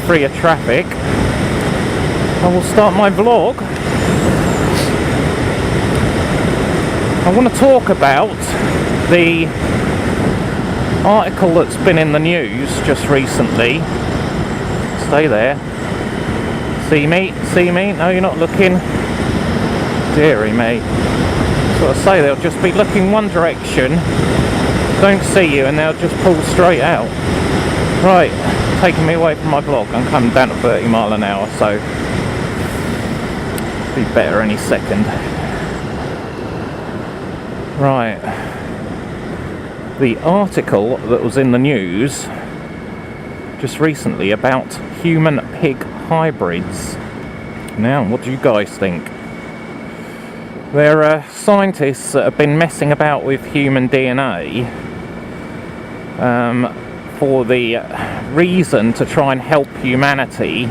free of traffic, I will start my vlog. I want to talk about the article that's been in the news just recently. Stay there. See me? See me? No, you're not looking. Deary me. So I say, they'll just be looking one direction, don't see you, and they'll just pull straight out. Right, taking me away from my vlog. I'm coming down to 30 mile an hour, so be better any second. Right, the article that was in the news just recently about human-pig hybrids. Now, what do you guys think? There are scientists that have been messing about with human DNA for the reason to try and help humanity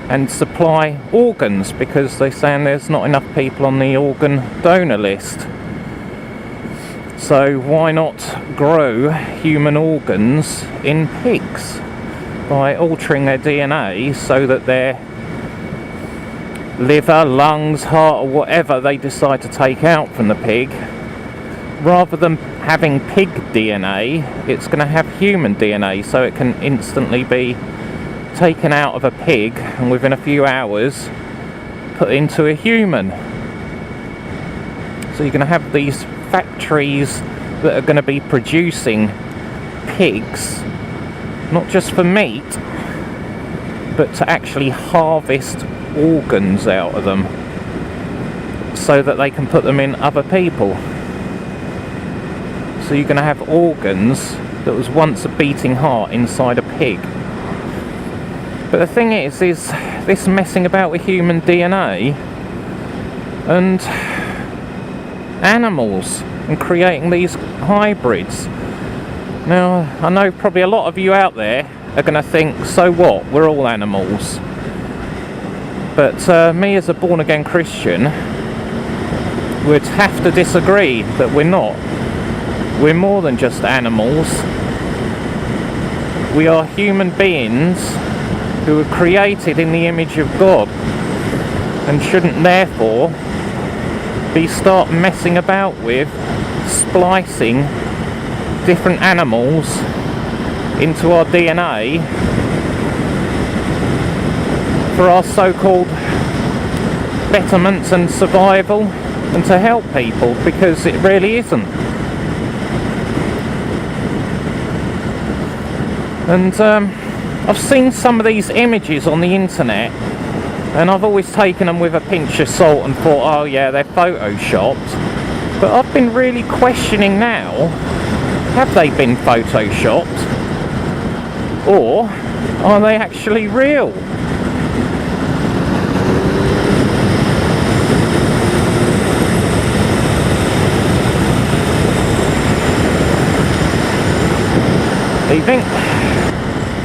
and supply organs, because they're saying there's not enough people on the organ donor list. So why not grow human organs in pigs by altering their DNA so that their liver, lungs, heart, or whatever they decide to take out from the pig, rather than having pig DNA, it's going to have human DNA, so it can instantly be taken out of a pig and within a few hours put into a human. So you're going to have these factories that are going to be producing pigs, not just for meat, but to actually harvest organs out of them so that they can put them in other people. So you're going to have organs that was once a beating heart inside a pig. But the thing is this messing about with human DNA and animals and creating these hybrids. Now, I know probably a lot of you out there are going to think, so what, we're all animals. But me as a born-again Christian would have to disagree that we're not. We're more than just animals. We are human beings who were created in the image of God, and shouldn't therefore start messing about with splicing different animals into our DNA for our so-called betterments and survival and to help people, because it really isn't. And I've seen some of these images on the internet, and I've always taken them with a pinch of salt and thought, oh yeah, they're photoshopped. But I've been really questioning now, have they been photoshopped? Or are they actually real?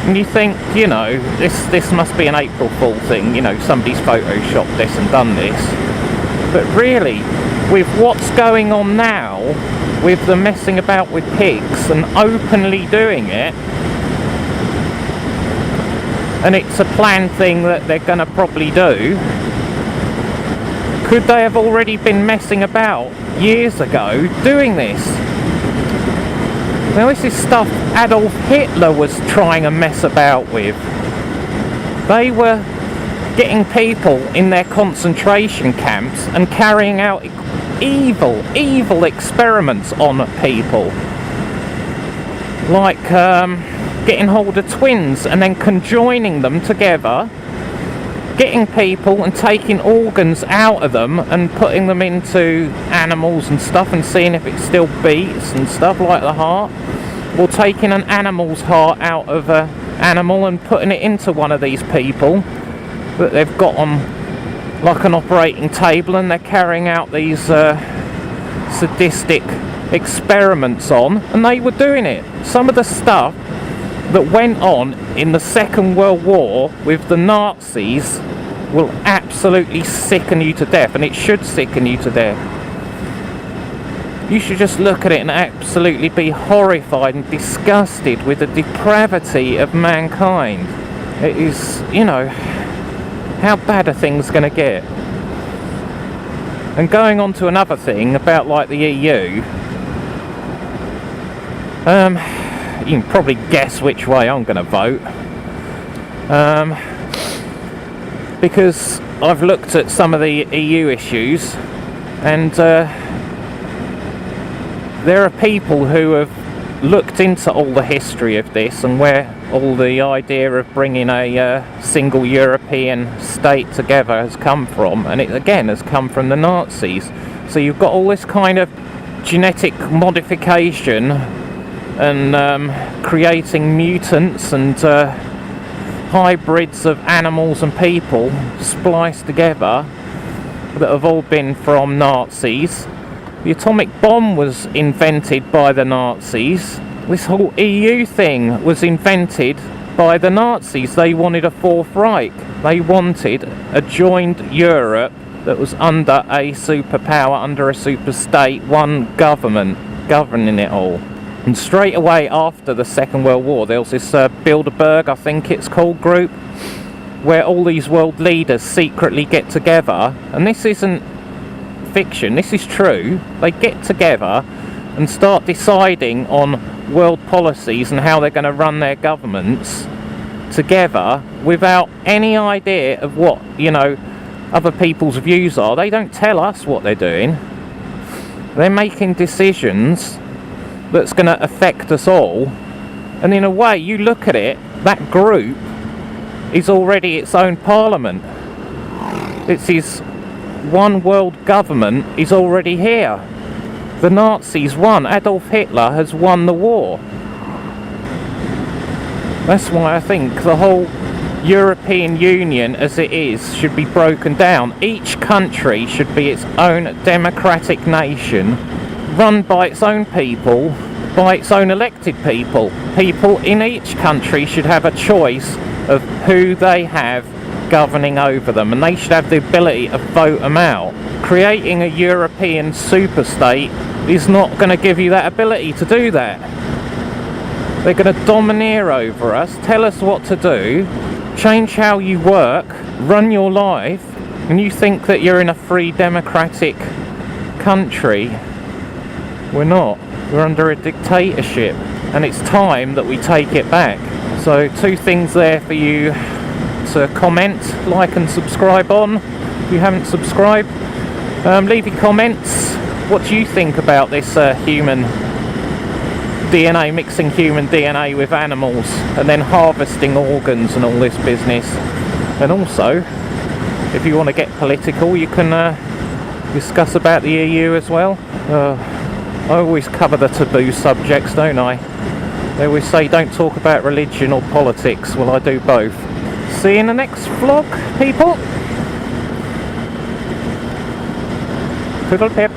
You think, you know, this must be an April Fool thing, you know, somebody's photoshopped this and done this. But really, with what's going on now, with the messing about with pigs and openly doing it, and it's a planned thing that they're going to probably do, could they have already been messing about years ago doing this? Now, this is stuff Adolf Hitler was trying to mess about with. They were getting people in their concentration camps and carrying out evil experiments on people. Like getting hold of twins and then conjoining them together, getting people and taking organs out of them and putting them into animals and stuff and seeing if it still beats and stuff, like the heart, or taking an animal's heart out of an animal and putting it into one of these people that they've got on like an operating table, and they're carrying out these sadistic experiments on, and they were doing it. Some of the stuff that went on in the Second World War with the Nazis will absolutely sicken you to death, and it should sicken you to death. You should just look at it and absolutely be horrified and disgusted with the depravity of mankind. It is, you know, how bad are things going to get? And going on to another thing about like the EU, you can probably guess which way I'm going to vote, because I've looked at some of the EU issues, and there are people who have looked into all the history of this and where all the idea of bringing a single European state together has come from, and it again has come from the Nazis. So you've got all this kind of genetic modification and creating mutants and hybrids of animals and people spliced together that have all been from Nazis. The atomic bomb was invented by the Nazis. This whole EU thing was invented by the Nazis. They wanted a Fourth Reich. They wanted a joined Europe that was under a superpower, under a super state, one government governing it all. And straight away after the Second World War, there was this Bilderberg, I think it's called, group, where all these world leaders secretly get together, and this isn't fiction, this is true. They get together and start deciding on world policies and how they're going to run their governments together without any idea of what, you know, other people's views are. They don't tell us what they're doing. They're making decisions that's going to affect us all, and in a way, you look at it, that group is already its own parliament. It's his one world government is already here. The Nazis won. Adolf Hitler has won the war. That's why I think the whole European Union as it is should be broken down. Each country should be its own democratic nation, run by its own people, by its own elected people. People in each country should have a choice of who they have governing over them, and they should have the ability to vote them out. Creating a European superstate is not going to give you that ability to do that. They're going to domineer over us, tell us what to do, change how you work, run your life, and you think that you're in a free democratic country. We're not. We're under a dictatorship, and it's time that we take it back. So 2 things there for you to comment, like and subscribe on if you haven't subscribed. Leave your comments. What do you think about this human DNA, mixing human DNA with animals and then harvesting organs and all this business? And also, if you want to get political, you can discuss about the EU as well. I always cover the taboo subjects, don't I? They always say don't talk about religion or politics. Well, I do both. See you in the next vlog, people. Toodle pip.